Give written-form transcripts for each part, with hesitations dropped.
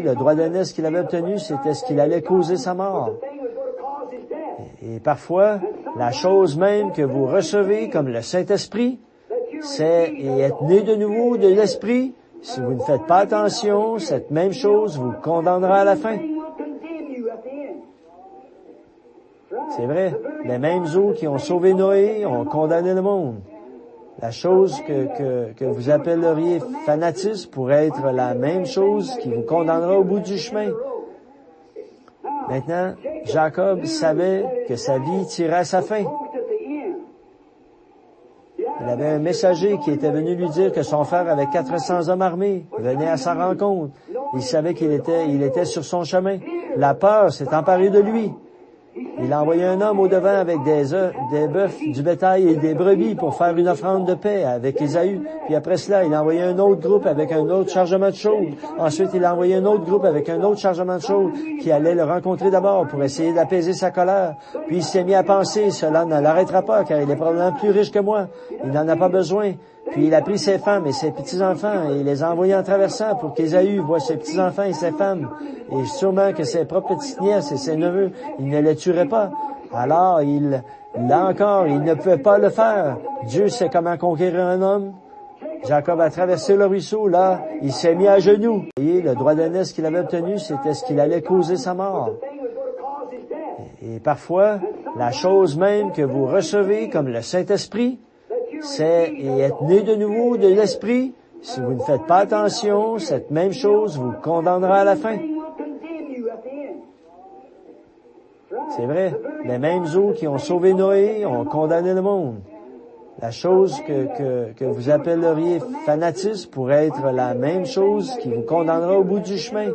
le droit d'aînesse qu'il avait obtenu, c'était ce qu'il allait causer sa mort. Et parfois, la chose même que vous recevez comme le Saint-Esprit, c'est être né de nouveau de l'Esprit. Si vous ne faites pas attention, cette même chose vous condamnera à la fin. C'est vrai, les mêmes eaux qui ont sauvé Noé ont condamné le monde. La chose que vous appelleriez fanatisme pourrait être la même chose qui vous condamnera au bout du chemin. Maintenant, Jacob savait que sa vie tirait à sa fin. Il avait un messager qui était venu lui dire que son frère avait 400 hommes armés, venait à sa rencontre. Il savait qu'il était sur son chemin. La peur s'est emparée de lui. Il a envoyé un homme au-devant avec des bœufs, du bétail et des brebis pour faire une offrande de paix avec Ésaü. Puis après cela, il a envoyé un autre groupe avec un autre chargement de choses. Ensuite, il a envoyé un autre groupe avec un autre chargement de choses qui allait le rencontrer d'abord pour essayer d'apaiser sa colère. Puis il s'est mis à penser, cela ne l'arrêtera pas car il est probablement plus riche que moi. Il n'en a pas besoin. Puis il a pris ses femmes et ses petits-enfants et il les a envoyés en traversant pour qu'Ésaü voie ses petits-enfants et ses femmes. Et sûrement que ses propres petites-nièces et ses neveux, il ne les tuerait pas. Alors, là encore, il ne pouvait pas le faire. Dieu sait comment conquérir un homme. Jacob a traversé le ruisseau, là, il s'est mis à genoux. Et le droit d'aînesse qu'il avait obtenu, c'était ce qu'il allait causer sa mort. Et parfois, la chose même que vous recevez comme le Saint-Esprit, c'est être né de nouveau de l'Esprit. Si vous ne faites pas attention, cette même chose vous condamnera à la fin. C'est vrai, les mêmes eaux qui ont sauvé Noé ont condamné le monde. La chose que vous appelleriez fanatisme pourrait être la même chose qui vous condamnera au bout du chemin.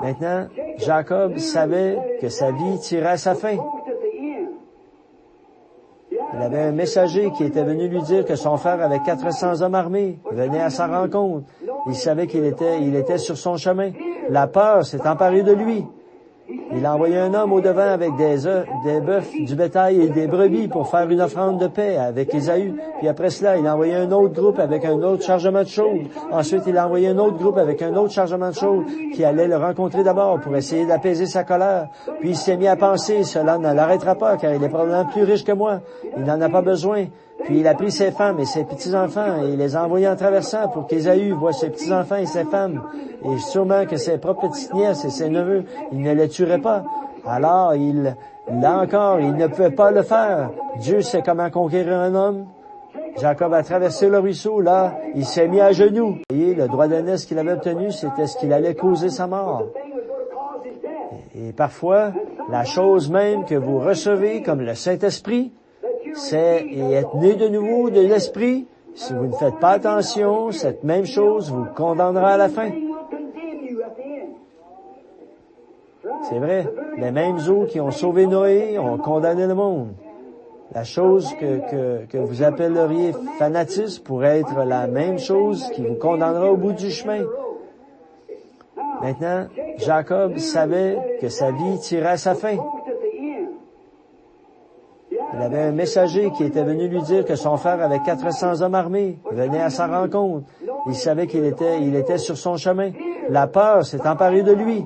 Maintenant, Jacob savait que sa vie tirait à sa fin. Il avait un messager qui était venu lui dire que son frère avait 400 hommes armés, venait à sa rencontre. Il savait qu'il était sur son chemin. La peur s'est emparée de lui. Il a envoyé un homme au-devant avec des bœufs, du bétail et des brebis pour faire une offrande de paix avec Ésaü. Puis après cela, il a envoyé un autre groupe avec un autre chargement de choses. Ensuite, il a envoyé un autre groupe avec un autre chargement de choses qui allait le rencontrer d'abord pour essayer d'apaiser sa colère. Puis il s'est mis à penser, cela ne l'arrêtera pas car il est probablement plus riche que moi. Il n'en a pas besoin. Puis il a pris ses femmes et ses petits-enfants et il les a envoyés en traversant pour qu'Ésaü voie ses petits-enfants et ses femmes. Et sûrement que ses propres petites-nièces et ses neveux, il ne les tuerait pas. Alors, là encore, il ne pouvait pas le faire. Dieu sait comment conquérir un homme. Jacob a traversé le ruisseau, là, il s'est mis à genoux. Et le droit d'aînesse qu'il avait obtenu, c'était ce qu'il allait causer sa mort. Et parfois, la chose même que vous recevez comme le Saint-Esprit, c'est être né de nouveau de l'Esprit. Si vous ne faites pas attention, cette même chose vous condamnera à la fin. C'est vrai, les mêmes eaux qui ont sauvé Noé ont condamné le monde. La chose que vous appelleriez fanatisme pourrait être la même chose qui vous condamnera au bout du chemin. Maintenant, Jacob savait que sa vie tirait à sa fin. Il avait un messager qui était venu lui dire que son frère avait 400 hommes armés, venait à sa rencontre. Il savait qu'il était sur son chemin. La peur s'est emparée de lui.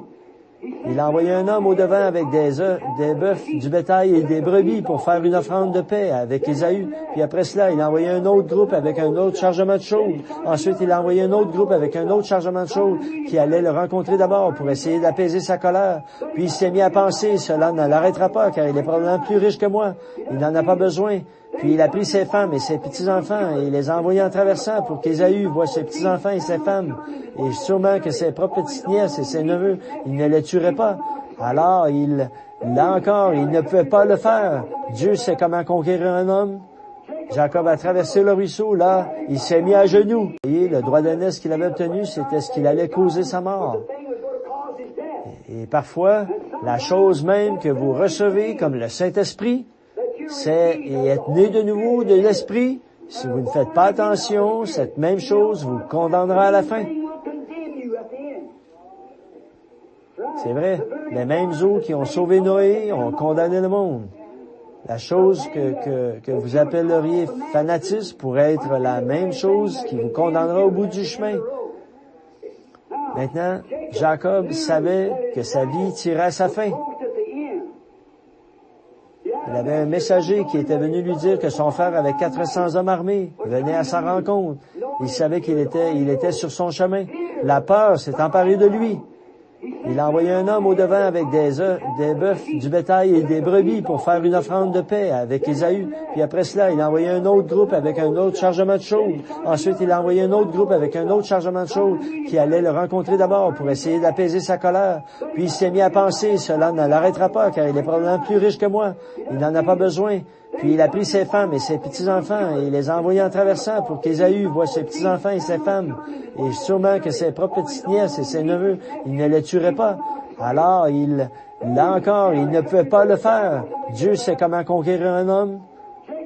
Il a envoyé un homme au-devant avec des bœufs, du bétail et des brebis pour faire une offrande de paix avec Ésaü. Puis après cela, il a envoyé un autre groupe avec un autre chargement de choses. Ensuite, il a envoyé un autre groupe avec un autre chargement de choses qui allait le rencontrer d'abord pour essayer d'apaiser sa colère. Puis il s'est mis à penser, cela ne l'arrêtera pas car il est probablement plus riche que moi. Il n'en a pas besoin. Puis il a pris ses femmes et ses petits-enfants et il les a envoyés en traversant pour qu'Ésaü voie ses petits-enfants et ses femmes. Et sûrement que ses propres petites-nièces et ses neveux, il ne les tuerait pas. Alors, là encore, il ne pouvait pas le faire. Dieu sait comment conquérir un homme. Jacob a traversé le ruisseau, là, il s'est mis à genoux. Et le droit d'aînesse qu'il avait obtenu, c'était ce qu'il allait causer sa mort. Et parfois, la chose même que vous recevez comme le Saint-Esprit, c'est être né de nouveau de l'Esprit. Si vous ne faites pas attention, cette même chose vous condamnera à la fin. C'est vrai, les mêmes eaux qui ont sauvé Noé ont condamné le monde. La chose que vous appelleriez fanatisme pourrait être la même chose qui vous condamnera au bout du chemin. Maintenant, Jacob savait que sa vie tirait à sa fin. Il avait un messager qui était venu lui dire que son frère avec 400 hommes armés venait à sa rencontre. Il savait qu'il était sur son chemin. La peur s'est emparée de lui. Il a envoyé un homme au-devant avec des bœufs, du bétail et des brebis pour faire une offrande de paix avec Ésaü. Puis après cela, il a envoyé un autre groupe avec un autre chargement de choses. Ensuite, il a envoyé un autre groupe avec un autre chargement de choses qui allait le rencontrer d'abord pour essayer d'apaiser sa colère. Puis il s'est mis à penser, cela ne l'arrêtera pas car il est probablement plus riche que moi. Il n'en a pas besoin. Puis il a pris ses femmes et ses petits-enfants et il les a envoyés en traversant pour qu'Ésaü voie ses petits-enfants et ses femmes. Et sûrement que ses propres petites-nièces et ses neveux, il ne les tuerait pas. Alors, là encore, il ne pouvait pas le faire. Dieu sait comment conquérir un homme.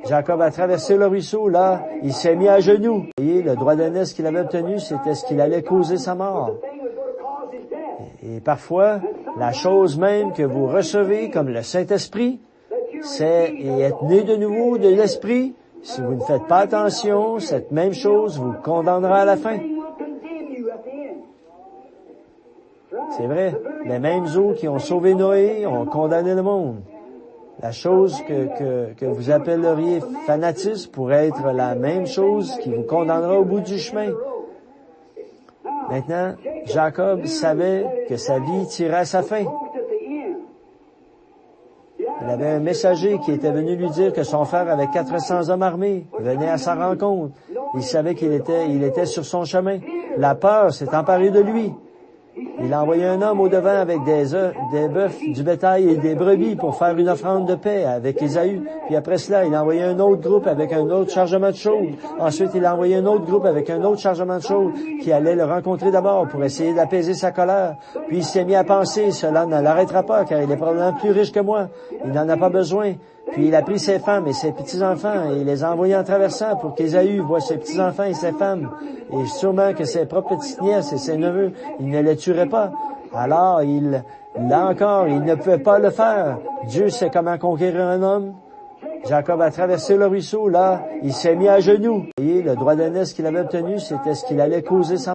Jacob a traversé le ruisseau, là, il s'est mis à genoux. Et le droit d'aînesse qu'il avait obtenu, c'était ce qu'il allait causer sa mort. Et parfois, la chose même que vous recevez comme le Saint-Esprit, c'est être né de nouveau de l'Esprit. Si vous ne faites pas attention, cette même chose vous condamnera à la fin. C'est vrai, les mêmes eaux qui ont sauvé Noé ont condamné le monde. La chose que vous appelleriez fanatisme pourrait être la même chose qui vous condamnera au bout du chemin. Maintenant, Jacob savait que sa vie tirait à sa fin. Il avait un messager qui était venu lui dire que son frère avec 400 hommes armés venait à sa rencontre. Il savait qu'il était sur son chemin. La peur s'est emparée de lui. Il a envoyé un homme au-devant avec des bœufs, du bétail et des brebis pour faire une offrande de paix avec Ésaü. Puis après cela, il a envoyé un autre groupe avec un autre chargement de choses. Ensuite, il a envoyé un autre groupe avec un autre chargement de choses qui allait le rencontrer d'abord pour essayer d'apaiser sa colère. Puis il s'est mis à penser, cela ne l'arrêtera pas car il est probablement plus riche que moi. Il n'en a pas besoin. Puis il a pris ses femmes et ses petits-enfants et il les a envoyés en traversant pour qu'Ésaü voie ses petits-enfants et ses femmes. Et sûrement que ses propres petites-nièces et ses neveux, il ne les tuerait pas. Alors, là encore, il ne pouvait pas le faire. Dieu sait comment conquérir un homme. Jacob a traversé le ruisseau, là, il s'est mis à genoux. Et le droit d'aînesse qu'il avait obtenu, c'était ce qu'il allait causer sa